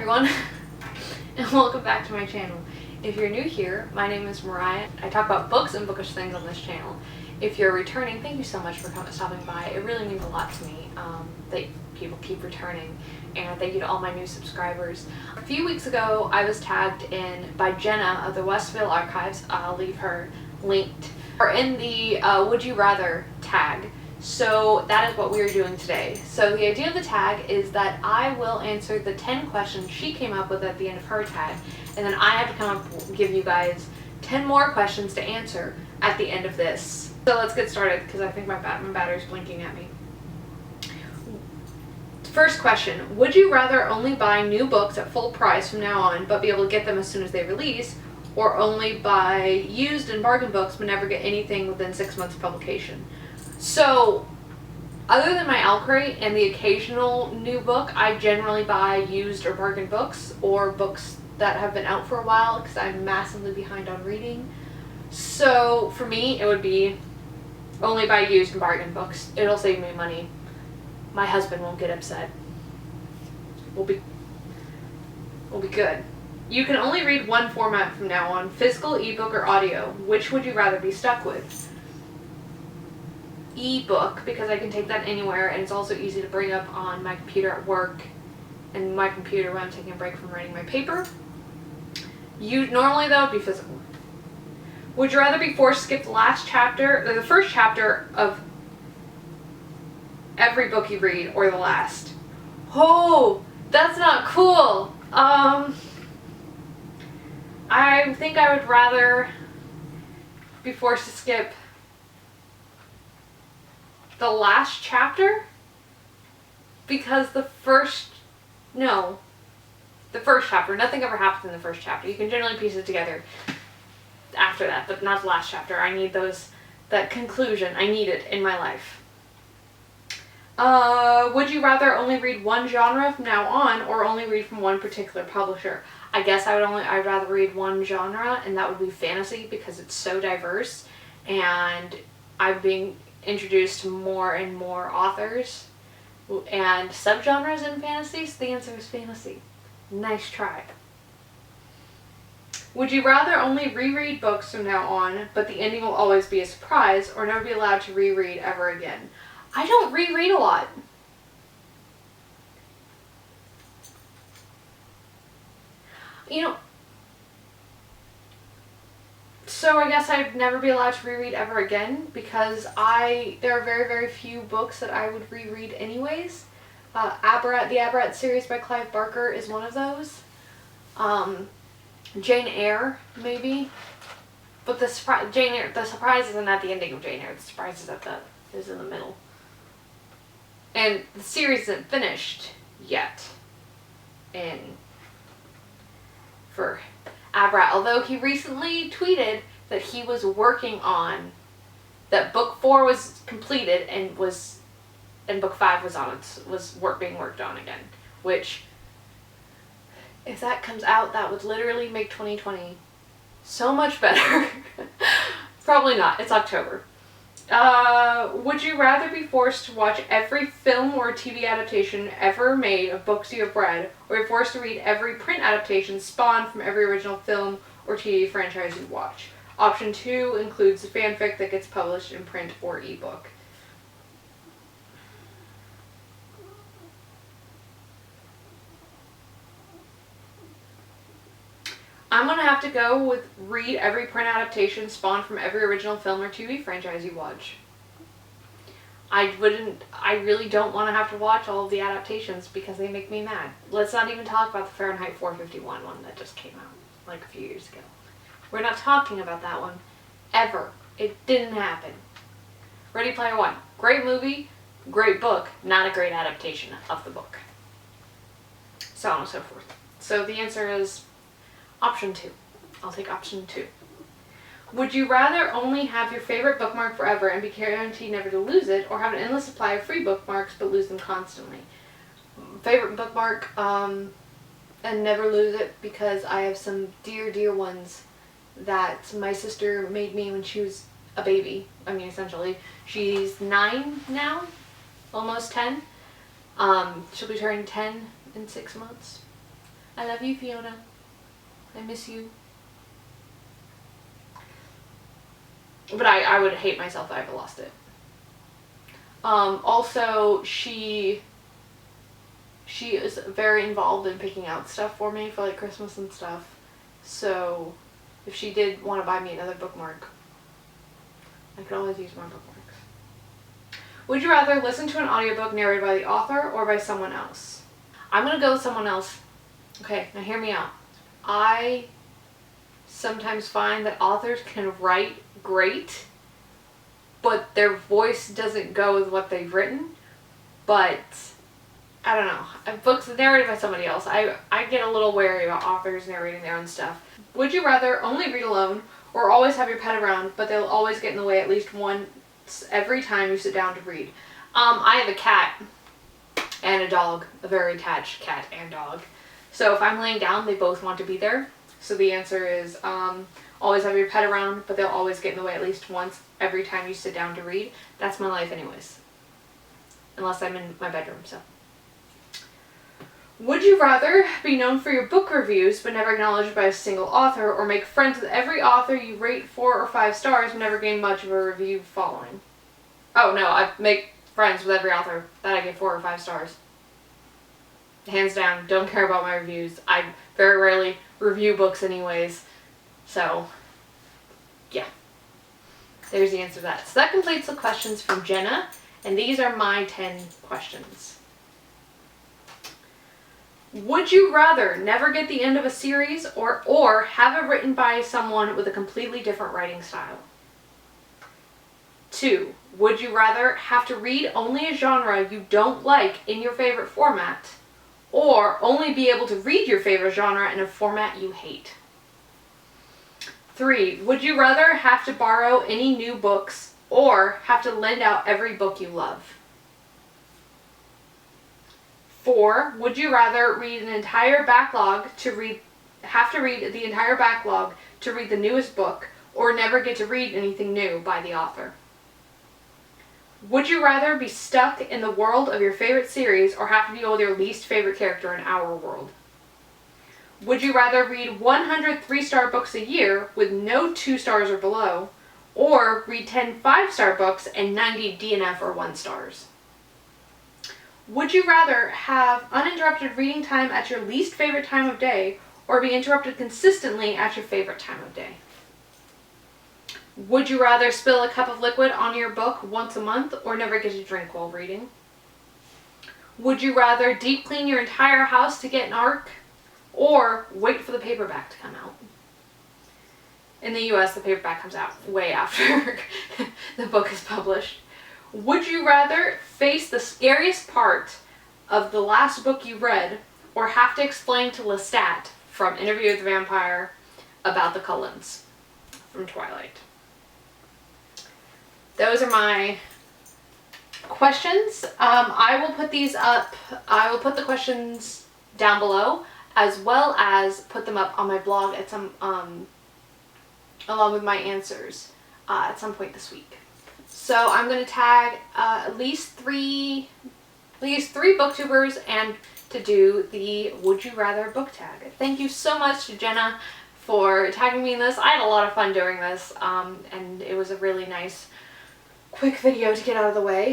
everyone, and welcome back to my channel. If you're new here, my name is Mariah. I talk about books and bookish things on this channel. If you're returning, thank you so much for stopping by. It really means a lot to me that people keep returning, and thank you to all my new subscribers. A few weeks ago, I was tagged in by Jenna of the Westville Archives. I'll leave her linked, or in the Would You Rather tag. So that is what we are doing today. So the idea of the tag is that I will answer the 10 questions she came up with at the end of her tag, and then I have to come up and give you guys 10 more questions to answer at the end of this. So let's get started, because I think my battery's blinking at me. First question, would you rather only buy new books at full price from now on, but be able to get them as soon as they release, or only buy used and bargain books but never get anything within 6 months of publication? So, other than my Owl Crate and the occasional new book, I generally buy used or bargain books, or books that have been out for a while, because I'm massively behind on reading. So, for me, it would be only buy used and bargain books. It'll save me money. My husband won't get upset. We'll be good. You can only read one format from now on, physical, ebook, or audio. Which would you rather be stuck with? Ebook, because I can take that anywhere, and it's also easy to bring up on my computer at work and my computer when I'm taking a break from writing my paper. Normally that would be physical. Would you rather be forced to skip the last chapter, or the first chapter of every book you read, or the last? Oh, that's not cool. I think I would rather be forced to skip the last chapter, because the first chapter, nothing ever happens in the first chapter. You can generally piece it together after that, but not the last chapter. I need that conclusion. I need it in my life. Would you rather only read one genre from now on, or only read from one particular publisher? I guess I'd rather read one genre, and that would be fantasy, because it's so diverse, and I'm being introduced to more and more authors and subgenres in fantasy, so the answer is fantasy. Nice try. Would you rather only reread books from now on, but the ending will always be a surprise, or never be allowed to reread ever again? I don't reread a lot. So I guess I'd never be allowed to reread ever again, because there are very, very few books that I would reread anyways. The Aberrat series by Clive Barker is one of those. Jane Eyre, maybe. But the surprise isn't at the ending of Jane Eyre. The surprise is in the middle. And the series isn't finished yet. For Aberrat, although he recently tweeted that he was working on, that book 4 was completed and book 5 was being worked on again, which, if that comes out, that would literally make 2020 so much better. Probably not. It's October. Would you rather be forced to watch every film or TV adaptation ever made of books you have read, or be forced to read every print adaptation spawned from every original film or TV franchise you watch? Option 2 includes fanfic that gets published in print or ebook. I'm going to have to go with read every print adaptation spawned from every original film or TV franchise you watch. I really don't want to have to watch all of the adaptations, because they make me mad. Let's not even talk about the Fahrenheit 451 one that just came out like a few years ago. We're not talking about that one ever. It didn't happen. Ready Player One. Great movie, great book, not a great adaptation of the book. So on and so forth. So the answer is option 2. I'll take option 2. Would you rather only have your favorite bookmark forever and be guaranteed never to lose it, or have an endless supply of free bookmarks but lose them constantly? Favorite bookmark, and never lose it, because I have some dear, dear ones that my sister made me when she was a baby. I mean, essentially. She's 9 now, almost 10. She'll be turning 10 in 6 months. I love you, Fiona. I miss you. But I would hate myself if I ever lost it. Also, she is very involved in picking out stuff for me for like Christmas and stuff. So if she did want to buy me another bookmark, I could always use more bookmarks. Would you rather listen to an audiobook narrated by the author or by someone else? I'm going to go with someone else. Okay, now hear me out. I sometimes find that authors can write great, but their voice doesn't go with what they've written. But I don't know. Books narrated by somebody else, I get a little wary about authors narrating their own stuff. Would you rather only read alone or always have your pet around, but they'll always get in the way at least once every time you sit down to read? I have a cat and a dog, a very attached cat and dog. So if I'm laying down, they both want to be there. So the answer is always have your pet around, but they'll always get in the way at least once every time you sit down to read. That's my life anyways. Unless I'm in my bedroom, so. Would you rather be known for your book reviews but never acknowledged by a single author, or make friends with every author you rate 4 or 5 stars but never gain much of a review following? Oh no, I make friends with every author that I give 4 or 5 stars. Hands down, don't care about my reviews. I very rarely review books anyways. So, yeah. There's the answer to that. So that completes the questions from Jenna, and these are my 10 questions. Would you rather never get the end of a series or have it written by someone with a completely different writing style? 2. Would you rather have to read only a genre you don't like in your favorite format, or only be able to read your favorite genre in a format you hate? 3. Would you rather have to borrow any new books or have to lend out every book you love? 4. Would you rather read an entire backlog have to read the entire backlog to read the newest book, or never get to read anything new by the author? Would you rather be stuck in the world of your favorite series or have to deal with your least favorite character in our world? Would you rather read 100 3-star books a year with no 2 stars or below, or read 10 5-star books and 90 DNF or 1 stars? Would you rather have uninterrupted reading time at your least favorite time of day, or be interrupted consistently at your favorite time of day? Would you rather spill a cup of liquid on your book once a month or never get to drink while reading? Would you rather deep clean your entire house to get an arc, or wait for the paperback to come out? In the US, the paperback comes out way after the book is published. Would you rather face the scariest part of the last book you read, or have to explain to Lestat from Interview with the Vampire about the Cullens from Twilight? Those are my questions. I will put these up. I will put the questions down below, as well as put them up on my blog at some along with my answers at some point this week. So I'm going to tag at least three booktubers and to do the Would You Rather book tag. Thank you so much to Jenna for tagging me in this. I had a lot of fun doing this, and it was a really nice, quick video to get out of the way.